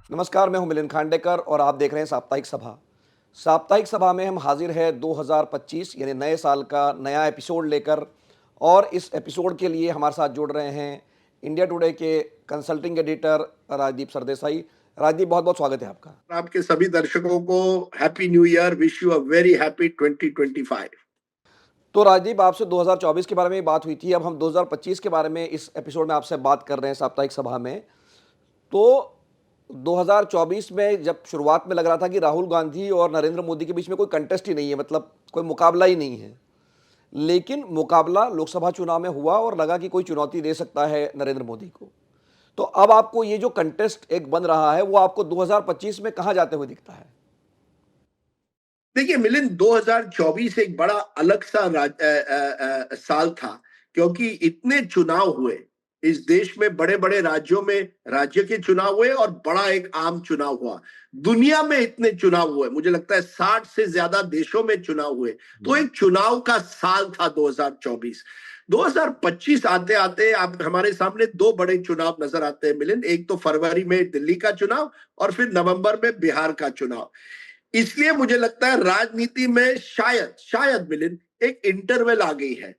नमस्कार, मैं हूं मिलिंद खांडेकर और आप देख रहे हैं साप्ताहिक सभा। साप्ताहिक सभा में हम हाजिर हैं 2025 यानी नए साल का नया एपिसोड लेकर। और इस एपिसोड के लिए हमारे साथ जुड़ रहे हैं इंडिया टुडे के कंसल्टिंग एडिटर राजदीप सरदेसाई। राजदीप, बहुत बहुत स्वागत है आपका। आपके सभी दर्शकों को happy new year, wish you a very happy 2025। तो राजदीप, आपसे 2024 के बारे में बात हुई थी, अब हम 2025 के बारे में इस एपिसोड में आपसे बात कर रहे हैं साप्ताहिक सभा में। तो 2024 में जब शुरुआत में लग रहा था कि राहुल गांधी और नरेंद्र मोदी के बीच में कोई कंटेस्ट ही नहीं है, मतलब कोई मुकाबला ही नहीं है, लेकिन मुकाबला लोकसभा चुनाव में हुआ और लगा कि कोई चुनौती दे सकता है नरेंद्र मोदी को। तो अब आपको ये जो कंटेस्ट एक बन रहा है वो आपको 2025 में कहां जाते हुए दिखता है? देखिए मिलिंद, 2024 एक बड़ा अलग सा साल था, क्योंकि इतने चुनाव हुए इस देश में, बड़े बड़े राज्यों में राज्य के चुनाव हुए और बड़ा एक आम चुनाव हुआ। दुनिया में इतने चुनाव हुए, मुझे लगता है 60 से ज्यादा देशों में चुनाव हुए। तो एक चुनाव का साल था 2024। 2025 आते आते आप हमारे सामने दो बड़े चुनाव नजर आते हैं मिलिंद। एक तो फरवरी में दिल्ली का चुनाव और फिर नवंबर में बिहार का चुनाव। इसलिए मुझे लगता है राजनीति में शायद शायद मिलिंद एक इंटरवल आ गई है,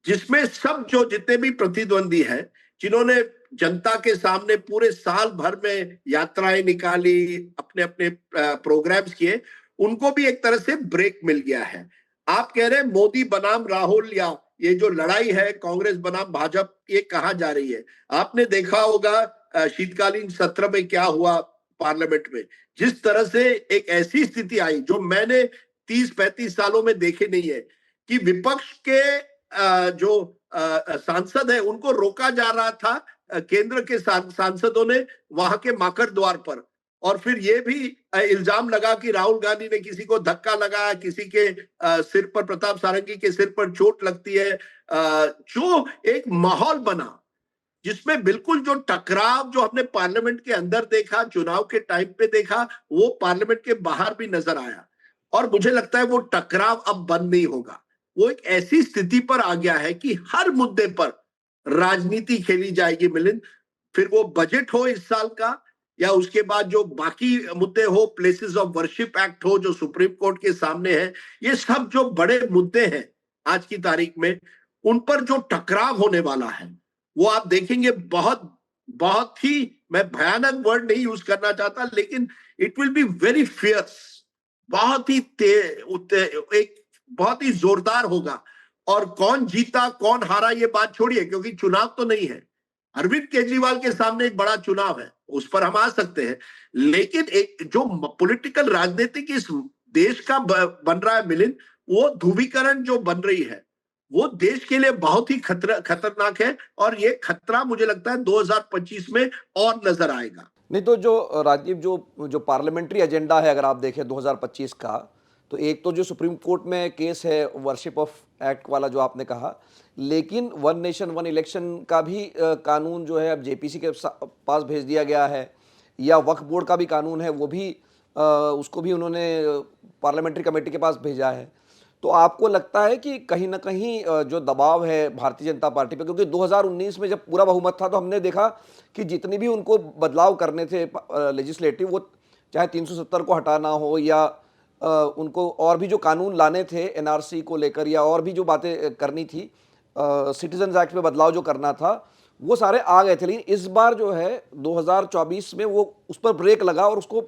जिसमें सब जो जितने भी प्रतिद्वंदी हैं, जिन्होंने जनता के सामने पूरे साल भर में यात्राएं निकाली, अपने अपने प्रोग्राम्स किए, उनको भी एक तरह से ब्रेक मिल गया है। आप कह रहे हैं मोदी बनाम राहुल, या ये जो लड़ाई है कांग्रेस बनाम भाजपा, ये कहां जा रही है? आपने देखा होगा शीतकालीन सत्र में क्या हुआ पार्लियामेंट में। जिस तरह से एक ऐसी स्थिति आई जो मैंने 30-35 सालों में देखे नहीं है, कि विपक्ष के जो सांसद है उनको रोका जा रहा था केंद्र के सांसदों ने वहां के माकड़ द्वार पर। और फिर ये भी इल्जाम लगा कि राहुल गांधी ने किसी को धक्का लगाया, किसी के सिर पर, प्रताप सारंगी के सिर पर चोट लगती है। जो एक माहौल बना, जिसमें बिल्कुल जो टकराव जो हमने पार्लियामेंट के अंदर देखा, चुनाव के टाइम पे देखा, वो पार्लियामेंट के बाहर भी नजर आया। और मुझे लगता है वो टकराव अब बंद नहीं होगा। वो एक ऐसी स्थिति पर आ गया है कि हर मुद्दे पर राजनीति खेली जाएगी मिलिंद। फिर वो बजट हो इस साल का, या उसके बाद जो बाकी मुद्दे हो, प्लेसेस ऑफ वर्शिप एक्ट हो जो सुप्रीम कोर्ट के सामने है, ये सब जो बड़े मुद्दे हैं आज की तारीख में, उन पर जो टकराव होने वाला है, वो आप देखेंगे बहुत बहुत ही, मैं भयानक वर्ड नहीं यूज करना चाहता, लेकिन it will be very fierce. बहुत ही एक बहुत ही जोरदार होगा। और कौन जीता कौन हारा ये बात छोड़िए, क्योंकि चुनाव तो नहीं है, अरविंद केजरीवाल के सामने एक बड़ा चुनाव है, उस पर हम आ सकते हैं। लेकिन एक जो पॉलिटिकल राजनीति इस देश का बन रहा है मिलिंद, वो ध्रुवीकरण जो बन रही है, वो देश के लिए बहुत ही खतरनाक है। और ये खतरा मुझे लगता है 2025 में और नजर आएगा। नहीं तो जो राजीव, जो जो पार्लियामेंट्री एजेंडा है, अगर आप देखें 2025 का, तो एक तो जो सुप्रीम कोर्ट में केस है वर्शिप ऑफ एक्ट वाला जो आपने कहा, लेकिन वन नेशन वन इलेक्शन का भी कानून जो है अब जेपीसी के पास भेज दिया गया है, या वक्फ बोर्ड का भी कानून है वो भी उसको भी उन्होंने पार्लियामेंट्री कमेटी के पास भेजा है। तो आपको लगता है कि कहीं ना कहीं जो दबाव है भारतीय जनता पार्टी पे, क्योंकि 2019 में जब पूरा बहुमत था तो हमने देखा कि जितनी भी उनको बदलाव करने थे लेजिस्लेटिव, वो चाहे 370 को हटाना हो या उनको और भी जो कानून लाने थे एनआरसी को लेकर, या और भी जो बातें करनी थी, सिटीजन्स एक्ट में बदलाव जो करना था, वो सारे आ गए थे। लेकिन इस बार जो है 2024 में वो उस पर ब्रेक लगा और उसको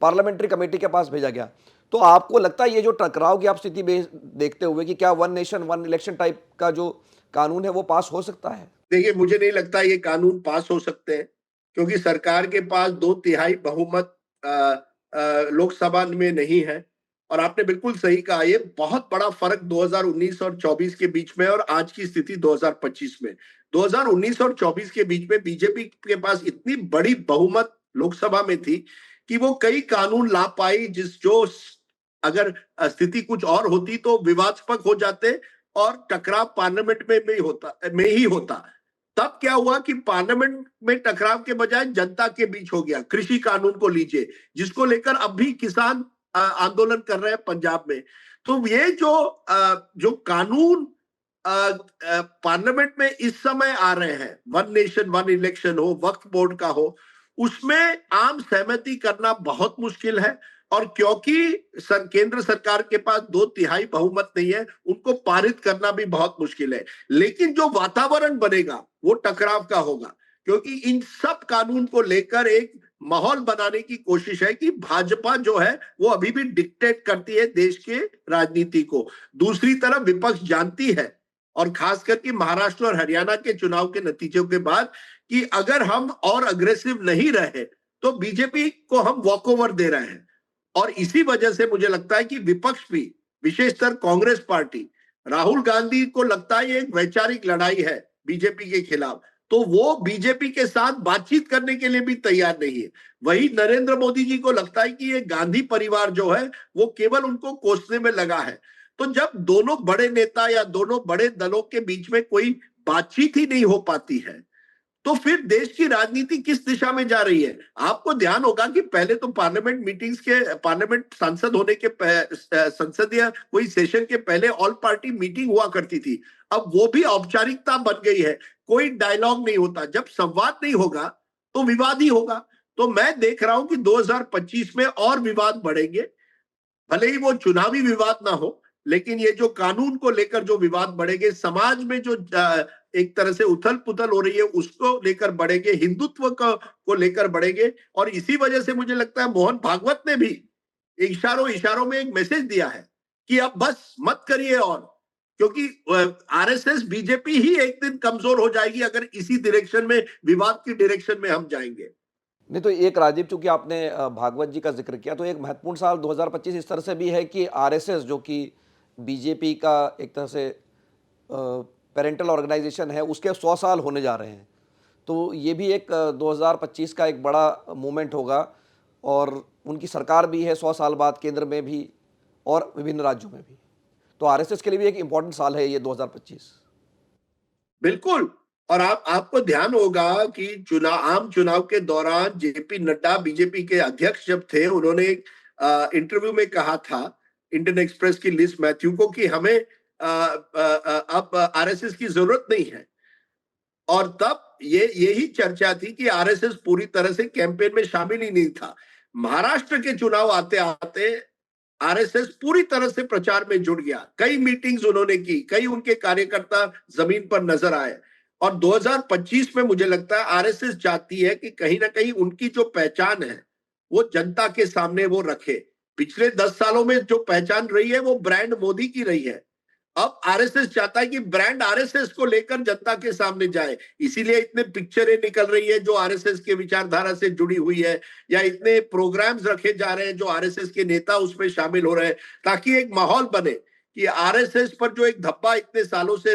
पार्लियामेंट्री कमेटी के पास भेजा गया। तो आपको लगता है ये जो टकराव की आप स्थिति देखते हुए कि क्या one nation one election type का जो कानून है वो पास हो सकता है? देखिए, मुझे नहीं लगता ये कानून पास हो सकते हैं, क्योंकि सरकार के पास 2/3 बहुमत लोकसभा में नहीं है। और आपने बिल्कुल सही कहा, ये बहुत बड़ा फर्क 2019 और 24 के बीच में और आज की स्थिति 2025 में। 2019 और 24 के बीच में बीजेपी के पास इतनी बड़ी बहुमत लोकसभा में थी कि वो कई कानून ला पाई, अगर स्थिति कुछ और होती तो विवादास्पद हो जाते और टकराव पार्लियामेंट में ही होता। तब क्या हुआ कि पार्लियामेंट में टकराव के बजाय जनता के बीच हो गया। कृषि कानून को लीजिए, जिसको लेकर अब भी किसान आंदोलन कर रहे हैं पंजाब में। तो ये जो कानून पार्लियामेंट में इस समय आ रहे हैं, वन नेशन वन इलेक्शन हो, वक्फ बोर्ड का हो, उसमें आम सहमति करना बहुत मुश्किल है। और क्योंकि केंद्र सरकार के पास 2/3 बहुमत नहीं है, उनको पारित करना भी बहुत मुश्किल है। लेकिन जो वातावरण बनेगा वो टकराव का होगा, क्योंकि इन सब कानून को लेकर एक माहौल बनाने की कोशिश है कि भाजपा जो है वो अभी भी डिक्टेट करती है देश के राजनीति को। दूसरी तरफ विपक्ष जानती है, और खास करके महाराष्ट्र और हरियाणा के चुनाव के नतीजों के बाद, कि अगर हम और अग्रेसिव नहीं रहे तो बीजेपी को हम वॉकओवर दे रहे हैं। और इसी वजह से मुझे लगता है कि विपक्ष भी, विशेषकर कांग्रेस पार्टी, राहुल गांधी को लगता है ये एक वैचारिक लड़ाई है बीजेपी के खिलाफ, तो वो बीजेपी के साथ बातचीत करने के लिए भी तैयार नहीं है। वही नरेंद्र मोदी जी को लगता है कि ये गांधी परिवार जो है वो केवल उनको कोसने में लगा है। तो जब दोनों बड़े नेता या दोनों बड़े दलों के बीच में कोई बातचीत ही नहीं हो पाती है, तो फिर देश की राजनीति किस दिशा में जा रही है? आपको ध्यान होगा कि पहले तो पार्लियामेंट मीटिंग्स के, पार्लियामेंट सांसद होने के, संसदीय कोई सेशन के पहले ऑल पार्टी मीटिंग हुआ करती थी। अब वो भी औपचारिकता बन गई है, कोई डायलॉग नहीं होता। जब संवाद नहीं होगा तो विवाद ही होगा। तो मैं देख रहा हूं कि 2025 में और विवाद बढ़ेंगे। भले ही वो चुनावी विवाद ना हो, लेकिन ये जो कानून को लेकर जो विवाद बढ़ेंगे, समाज में जो एक तरह से उथल पुथल हो रही है उसको लेकर बढ़ेंगे, हिंदुत्व को लेकर बढ़ेंगे। और इसी वजह से मुझे लगता है मोहन भागवत ने भी इशारों इशारों में एक मैसेज दिया है कि अब बस मत करिए, और क्योंकि आरएसएस बीजेपी ही एक दिन कमजोर हो जाएगी अगर इसी डायरेक्शन में, विवाद की डायरेक्शन में हम जाएंगे। नहीं तो एक राजीव, चूंकि आपने भागवत जी का जिक्र किया, तो एक महत्वपूर्ण साल 2025 इस तरह से भी है कि आरएसएस जो कि बीजेपी का एक तरह से पेरेंटल ऑर्गेनाइजेशन है, उसके 100 साल होने जा रहे हैं। तो ये भी एक 2025 का एक बड़ा मोमेंट होगा, और उनकी सरकार भी है 100 साल बाद केंद्र में भी और विभिन्न राज्यों में भी। तो आरएसएस के लिए भी एक इम्पॉर्टेंट साल है ये 2025। बिल्कुल। और आपको ध्यान होगा कि आम चुनाव के दौरान जेपी नड्डा, बीजेपी के अध्यक्ष जब थे, उन्होंने इंटरव्यू में कहा था इंडियन एक्सप्रेस की लिज मैथ्यू को कि हमें अब आरएसएस की जरूरत नहीं है। और तब यही चर्चा थी कि आरएसएस पूरी तरह से कैंपेन में शामिल ही नहीं था। महाराष्ट्र के चुनाव आते आते आरएसएस पूरी तरह से प्रचार में जुड़ गया। कई मीटिंग्स उन्होंने की, कई उनके कार्यकर्ता जमीन पर नजर आए। और 2025 में मुझे लगता है आरएसएस चाहती है कि कहीं ना कहीं उनकी जो पहचान है वो जनता के सामने वो रखे। पिछले 10 सालों में जो पहचान रही है वो ब्रांड मोदी की रही है। अब आरएसएस चाहता है कि ब्रांड आरएसएस को लेकर जनता के सामने जाए। इसीलिए इतने पिक्चरें निकल रही है जो आरएसएस के विचारधारा से जुड़ी हुई है, या इतने प्रोग्राम्स रखे जा रहे हैं जो आरएसएस के नेता उसमें शामिल हो रहे हैं, ताकि एक माहौल बने कि आरएसएस पर जो एक धब्बा इतने सालों से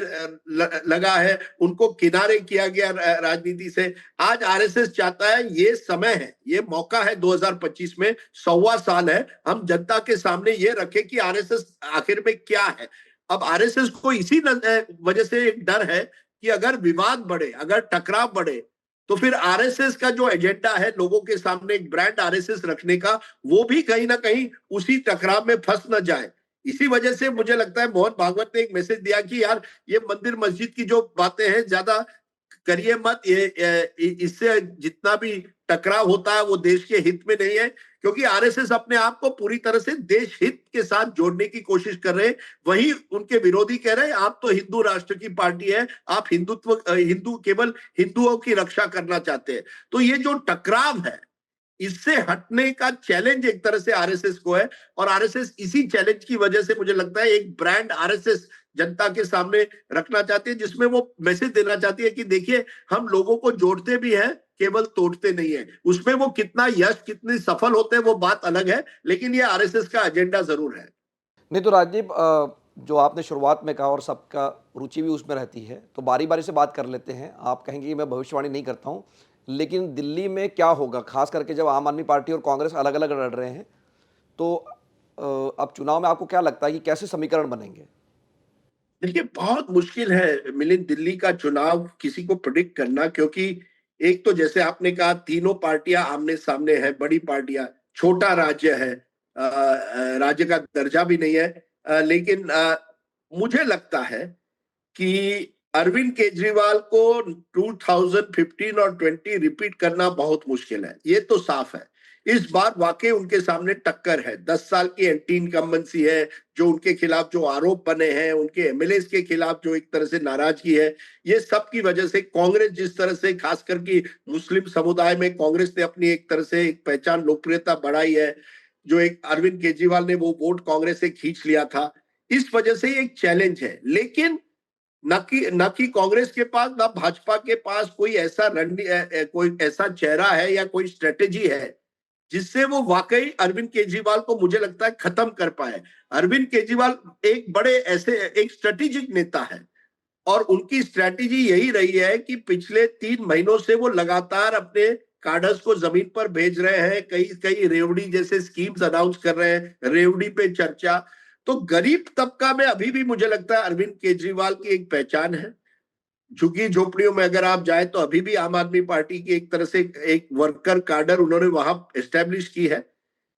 लगा है उनको किनारे किया गया राजनीति से। आज आरएसएस चाहता है, ये समय है, ये मौका है 2025 में, 100वां साल है, हम जनता के सामने ये रखें कि आरएसएस आखिर में क्या है। अब आरएसएस को इसी वजह से एक डर है कि अगर विवाद बढ़े, अगर टकराव बढ़े, तो फिर आरएसएस का जो एजेंडा है लोगों के सामने एक ब्रांड आरएसएस रखने का, वो भी कहीं ना कहीं उसी टकराव में फंस न जाए। इसी वजह से मुझे लगता है मोहन भागवत ने एक मैसेज दिया कि यार ये मंदिर मस्जिद की जो बातें हैं ज्यादा करिए मत, ये इससे जितना भी टकराव होता है वो देश के हित में नहीं है। क्योंकि आरएसएस अपने आप को पूरी तरह से देश हित के साथ जोड़ने की कोशिश कर रहे हैं। वही उनके विरोधी कह रहे हैं आप तो हिंदू राष्ट्र की पार्टी है, आप हिंदू केवल हिंदुओं की रक्षा करना चाहते हैं। तो ये जो टकराव है, इससे हटने का चैलेंज एक तरह से आरएसएस को है। और आरएसएस इसी चैलेंज की वजह से मुझे लगता है एक ब्रांड आरएसएस जनता के सामने रखना चाहती है, जिसमें वो मैसेज देना चाहती है कि देखिए हम लोगों को जोड़ते भी हैं, केवल तोड़ते नहीं है। उसमें वो कितना यश, कितनी सफल होते हैं वो बात अलग है, लेकिन ये आरएसएस का एजेंडा जरूर है। नहीं तो राजीव, जो आपने शुरुआत में कहा और सबका रुचि भी उसमें रहती है, तो बारी बारी से बात कर लेते हैं। आप कहेंगे कि मैं भविष्यवाणी नहीं करता हूं, लेकिन दिल्ली में क्या होगा, खास करके जब आम आदमी पार्टी और कांग्रेस अलग अलग लड़ रहे हैं, तो अब चुनाव में आपको क्या लगता है कि कैसे समीकरण बनेंगे? देखिए बहुत मुश्किल है मिलिंद, दिल्ली का चुनाव किसी को प्रिडिक्ट करना, क्योंकि एक तो जैसे आपने कहा तीनों पार्टियां आमने सामने है, बड़ी पार्टियां, छोटा राज्य है, राज्य का दर्जा भी नहीं है, लेकिन मुझे लगता है कि अरविंद केजरीवाल को 2015 और 20 रिपीट करना बहुत मुश्किल है, ये तो साफ है। इस बार वाकई उनके सामने टक्कर है। 10 साल की एंटी इनकम्बेंसी है, जो उनके खिलाफ जो आरोप बने हैं, उनके एमएलए के खिलाफ जो एक तरह से नाराजगी है, ये सब की वजह से कांग्रेस जिस तरह से, खास करके मुस्लिम समुदाय में कांग्रेस ने अपनी एक तरह से एक पहचान, लोकप्रियता बढ़ाई है। जो एक अरविंद केजरीवाल ने वो वोट कांग्रेस से खींच लिया था, इस वजह से एक चैलेंज है। लेकिन न कि कांग्रेस के पास, ना भाजपा के पास कोई ऐसा कोई ऐसा चेहरा है या कोई स्ट्रेटेजी है जिससे वो वाकई अरविंद केजरीवाल को, मुझे लगता है, खत्म कर पाए। अरविंद केजरीवाल एक बड़े ऐसे एक स्ट्रेटेजिक नेता है, और उनकी स्ट्रेटेजी यही रही है कि पिछले 3 महीनों से वो लगातार अपने काडर्स को जमीन पर भेज रहे हैं। कई कई रेवड़ी जैसे स्कीम्स अनाउंस कर रहे हैं, रेवड़ी पे चर्चा। तो गरीब तबका में अभी भी मुझे लगता है अरविंद केजरीवाल की एक पहचान है। झुग्गी झोपड़ियों में अगर आप जाए तो अभी भी आम आदमी पार्टी की एक तरह से एक वर्कर काडर उन्होंने वहां एस्टेब्लिश की है।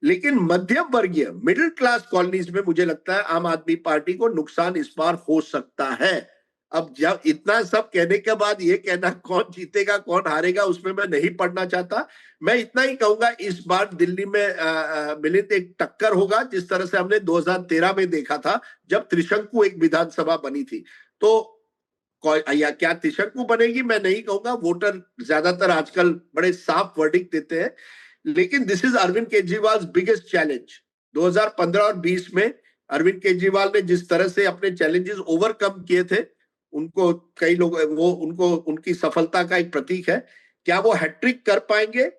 लेकिन मध्यम वर्गीय, मिडिल क्लास कॉलोनीज में मुझे लगता है आम आदमी पार्टी को नुकसान इस बार हो सकता है। अब जब इतना सब कहने के बाद ये कहना कौन जीतेगा कौन हारेगा, उसमें मैं नहीं पढ़ना चाहता। मैं इतना ही कहूंगा, इस बार दिल्ली में मिलित एक टक्कर होगा, जिस तरह से हमने 2013 में देखा था, जब त्रिशंकु एक विधानसभा बनी थी। तो या क्या त्रिशंकु बनेगी मैं नहीं कहूंगा, वोटर ज्यादातर आजकल बड़े साफ वर्डिक्ट देते हैं। लेकिन this is Arvind Kejriwal biggest challenge. 2015 और 20 में अरविंद केजरीवाल ने जिस तरह से अपने चैलेंजेस ओवरकम किए थे, उनको कई लोग, वो उनको उनकी सफलता का एक प्रतीक है। क्या वो हैट्रिक कर पाएंगे?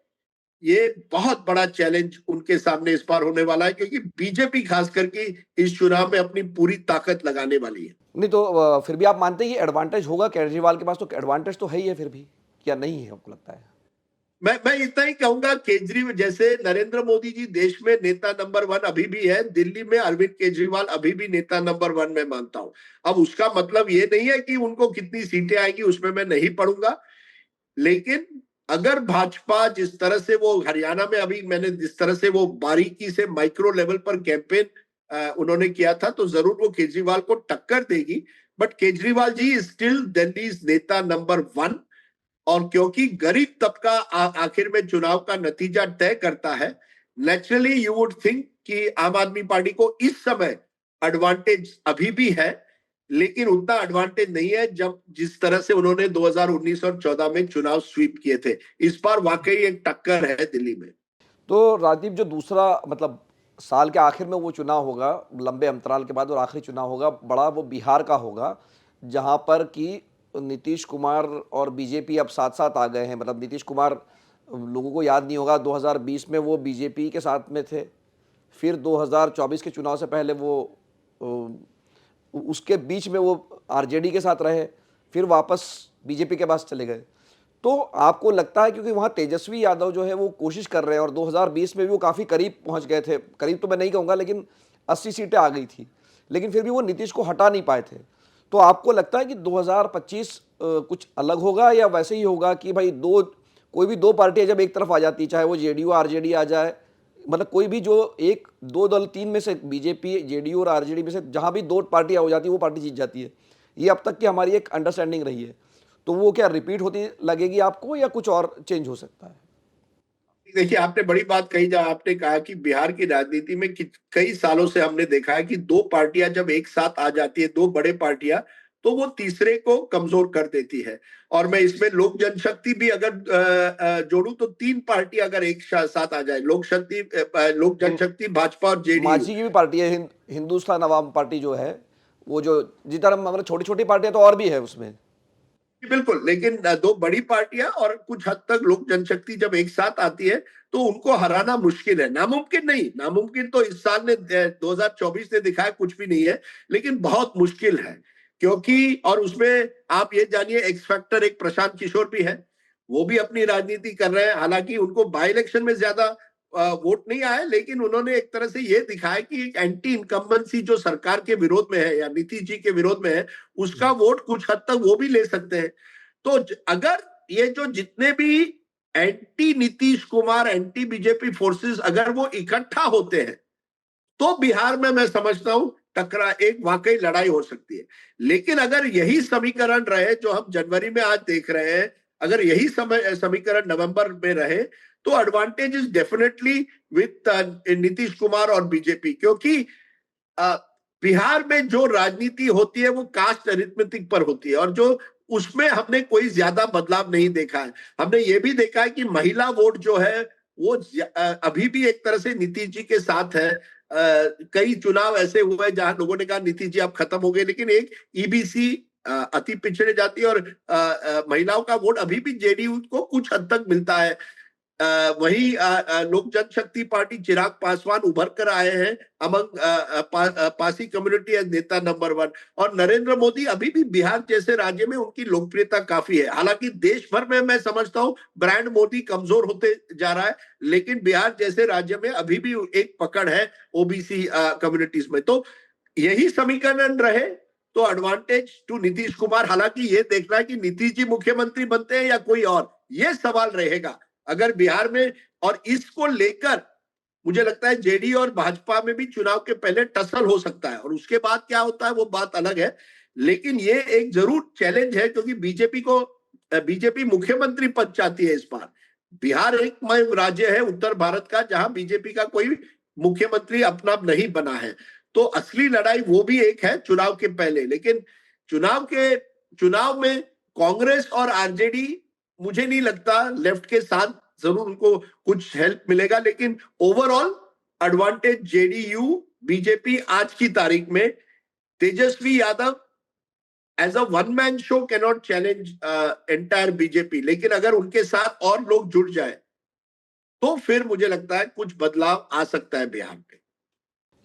ये बहुत बड़ा चैलेंज उनके सामने इस बार होने वाला है, क्योंकि बीजेपी खास करके इस चुनाव में अपनी पूरी ताकत लगाने वाली है। नहीं तो फिर भी आप मानते हैं ये एडवांटेज होगा केजरीवाल के पास? तो एडवांटेज तो है ही है फिर भी, क्या नहीं है आपको लगता है? मैं इतना ही कहूंगा, केजरीवाल जैसे नरेंद्र मोदी जी देश में नेता नंबर 1 अभी भी है, दिल्ली में अरविंद केजरीवाल अभी भी नेता नंबर 1 में मानता हूं। अब उसका मतलब ये नहीं है कि उनको कितनी सीटें आएंगी उसमें मैं नहीं पढ़ूंगा। लेकिन अगर भाजपा जिस तरह से वो हरियाणा में, अभी मैंने जिस तरह से वो बारीकी से माइक्रो लेवल पर कैंपेन उन्होंने किया था, तो जरूर वो केजरीवाल को टक्कर देगी। बट केजरीवाल जी स्टिल दिल्ली नेता नंबर 1। और क्योंकि गरीब तबका आखिर में चुनाव का नतीजा तय करता है, नेचुरली यू वुड थिंक कि आम आदमी पार्टी को इस समय एडवांटेज अभी भी है, लेकिन उतना एडवांटेज नहीं है जब जिस तरह से उन्होंने 2019 और 14 में चुनाव स्वीप किए थे। इस बार वाकई एक टक्कर है दिल्ली में। तो राजदीप, जो दूसरा मतलब साल के आखिर में वो चुनाव होगा, लंबे अंतराल के बाद, और आखिरी चुनाव होगा बड़ा, वो बिहार का होगा, जहां पर कि नीतीश कुमार और बीजेपी अब साथ साथ आ गए हैं। मतलब नीतीश कुमार, लोगों को याद नहीं होगा, 2020 में वो बीजेपी के साथ में थे, फिर 2024 के चुनाव से पहले वो उसके बीच में वो आरजेडी के साथ रहे, फिर वापस बीजेपी के पास चले गए। तो आपको लगता है, क्योंकि वहाँ तेजस्वी यादव जो है वो कोशिश कर रहे हैं, और 2020 में भी वो काफ़ी करीब पहुँच गए थे, करीब तो मैं नहीं कहूँगा, लेकिन 80 सीटें आ गई थी, लेकिन फिर भी वो नीतीश को हटा नहीं पाए थे। तो आपको लगता है कि 2025 कुछ अलग होगा, या वैसे ही होगा कि भाई कोई भी दो पार्टियां जब एक तरफ आ जाती, चाहे वो जेडीयू आरजेडी आ जाए, मतलब कोई भी जो एक दो दल, तीन में से बीजेपी जेडीयू और आरजेडी में से जहां भी दो पार्टियां हो जाती है वो पार्टी जीत जाती है? ये अब तक की हमारी एक अंडरस्टैंडिंग रही है। तो वो क्या रिपीट होती लगेगी आपको, या कुछ और चेंज हो सकता है? देखिए, आपने बड़ी बात कही जहां आपने कहा कि बिहार की राजनीति में कई सालों से हमने देखा है कि दो पार्टियां जब एक साथ आ जाती है, दो बड़े पार्टियां, तो वो तीसरे को कमजोर कर देती है। और मैं इसमें लोक जनशक्ति भी अगर जोड़ूं तो 3 पार्टी अगर एक साथ आ जाए, लोक तो जनशक्ति, भाजपा और जेडीयू। मांझी की भी पार्टी है, हिंदुस्तान अवाम पार्टी जो है, वो जो जिस तरह मतलब छोटी छोटी पार्टियां तो और भी है उसमें। बिल्कुल, लेकिन दो बड़ी पार्टियां और कुछ हद तक लोक जनशक्ति जब एक साथ आती है, तो उनको हराना मुश्किल है। नामुमकिन नहीं, नामुमकिन तो इस साल ने 2024 ने दिखाया कुछ भी नहीं है, लेकिन बहुत मुश्किल है। क्योंकि और उसमें आप ये जानिए, एक्स फैक्टर एक प्रशांत किशोर भी है, वो भी अपनी राजनीति कर रहे हैं। हालांकि उनको बाई इलेक्शन में ज्यादा वोट नहीं आए, लेकिन उन्होंने एक तरह से ये दिखाया कि एक एंटी इनकम्बेंसी जो सरकार के विरोध में है या नीतीश जी के विरोध में है, उसका वोट कुछ हद तक वो भी ले सकते हैं। तो अगर ये जो जितने भी anti Nitish Kumar, anti BJP forces अगर वो इकट्ठा होते हैं, तो बिहार में मैं समझता हूं टकरा एक वाकई लड़ाई हो सकती है। लेकिन अगर यही समीकरण रहे जो हम जनवरी में आज देख रहे हैं, अगर यही समीकरण नवंबर में रहे, तो advantage is definitely with Nitish Kumar और बीजेपी, क्योंकि बिहार में जो राजनीति होती है वो कास्ट अरिथमेटिक पर होती है, और जो उसमें हमने कोई ज्यादा बदलाव नहीं देखा है। हमने ये भी देखा है कि महिला वोट जो है वो अभी भी एक तरह से नीतीश जी के साथ है। कई चुनाव ऐसे हुए हैं जहां लोगों ने कहा नीतीश जी अब खत्म हो गए, लेकिन एक ईबीसी अति पिछड़े जाति और महिलाओं का वोट अभी भी जेडीयू को कुछ हद तक मिलता है। वही लोक जनशक्ति पार्टी चिराग पासवान उभर कर आए हैं अमंग पासी कम्युनिटी एज नेता नंबर 1, और नरेंद्र मोदी अभी भी बिहार जैसे राज्य में उनकी लोकप्रियता काफी है। हालांकि देश भर में मैं समझता हूं ब्रांड मोदी कमजोर होते जा रहा है, लेकिन बिहार जैसे राज्य में अभी भी एक पकड़ है ओबीसी कम्युनिटीज में। तो यही समीकरण रहे तो एडवांटेज टू नीतीश कुमार। हालांकि ये देखना है कि नीतीश जी मुख्यमंत्री बनते हैं या कोई और, ये सवाल रहेगा अगर बिहार में। और इसको लेकर मुझे लगता है जेडीयू और भाजपा में भी चुनाव के पहले टसल हो सकता है, और उसके बाद क्या होता है वो बात अलग है। लेकिन ये एक जरूर चैलेंज है, क्योंकि बीजेपी मुख्यमंत्री पद चाहती है इस बार। बिहार एक राज्य है उत्तर भारत का जहां बीजेपी का कोई मुख्यमंत्री अपना नहीं बना है। तो असली लड़ाई वो भी एक है चुनाव के पहले। लेकिन चुनाव में कांग्रेस और आरजेडी, मुझे नहीं लगता लेफ्ट के साथ जरूर उनको कुछ हेल्प मिलेगा, लेकिन ओवरऑल एडवांटेज जेडीयू बीजेपी आज की तारीख में। Tejashwi Yadav as a one man show can not challenge entire BJP, लेकिन अगर उनके साथ और लोग जुड़ जाए तो फिर मुझे लगता है कुछ बदलाव आ सकता है बिहार में।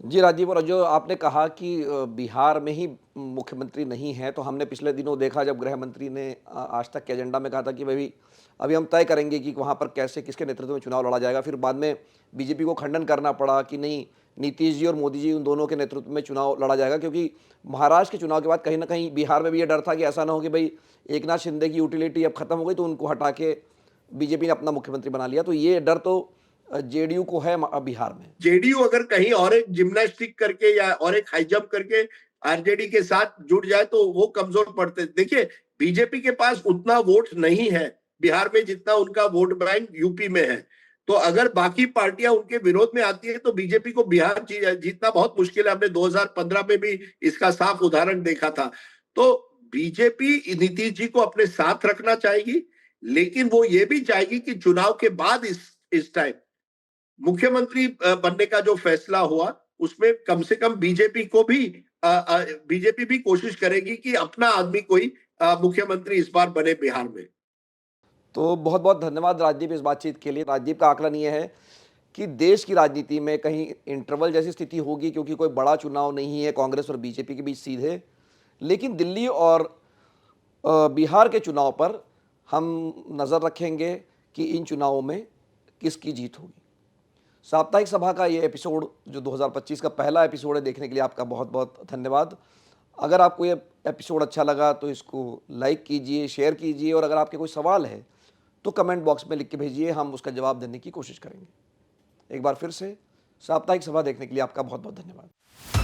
जी राजीव, और जो आपने कहा कि बिहार में ही मुख्यमंत्री नहीं है, तो हमने पिछले दिनों देखा जब गृह मंत्री ने आज तक के एजेंडा में कहा था कि भाई अभी हम तय करेंगे कि वहाँ पर कैसे किसके नेतृत्व में चुनाव लड़ा जाएगा। फिर बाद में बीजेपी को खंडन करना पड़ा कि नहीं, नीतीश जी और मोदी जी उन दोनों के नेतृत्व में चुनाव लड़ा जाएगा, क्योंकि महाराष्ट्र के चुनाव के बाद कहीं ना कहीं बिहार में भी ये डर था कि ऐसा ना हो कि भाई एक नाथ शिंदे की यूटिलिटी अब खत्म हो गई तो उनको हटा के बीजेपी ने अपना मुख्यमंत्री बना लिया। तो ये डर तो जेडीयू को है बिहार में। जेडीयू अगर कहीं और एक जिम्नास्टिक करके या और एक हाई जंप करके आरजेडी के साथ जुड़ जाए तो वो कमजोर पड़ते। देखिए बीजेपी के पास उतना वोट नहीं है बिहार में जितना उनका वोट बैंक यूपी में है। तो अगर बाकी पार्टियां उनके विरोध में आती है तो बीजेपी को बिहार जीतना बहुत मुश्किल है। हमने 2015 में भी इसका साफ उदाहरण देखा था। तो बीजेपी नीतीश जी को अपने साथ रखना चाहेगी, लेकिन वो ये भी चाहेगी कि चुनाव के बाद इस टाइम मुख्यमंत्री बनने का जो फैसला हुआ उसमें कम से कम बीजेपी भी कोशिश करेगी कि अपना आदमी कोई मुख्यमंत्री इस बार बने बिहार में। तो बहुत बहुत धन्यवाद राजदीप इस बातचीत के लिए। राजदीप का आकलन ये है कि देश की राजनीति में कहीं इंटरवल जैसी स्थिति होगी, क्योंकि कोई बड़ा चुनाव नहीं है कांग्रेस और बीजेपी के बीच सीधे, लेकिन दिल्ली और बिहार के चुनाव पर हम नज़र रखेंगे कि इन चुनावों में किसकी जीत होगी। साप्ताहिक सभा का ये एपिसोड जो 2025 का पहला एपिसोड है, देखने के लिए आपका बहुत बहुत धन्यवाद। अगर आपको ये एपिसोड अच्छा लगा तो इसको लाइक कीजिए, शेयर कीजिए, और अगर आपके कोई सवाल है तो कमेंट बॉक्स में लिख के भेजिए, हम उसका जवाब देने की कोशिश करेंगे। एक बार फिर से साप्ताहिक सभा देखने के लिए आपका बहुत बहुत धन्यवाद।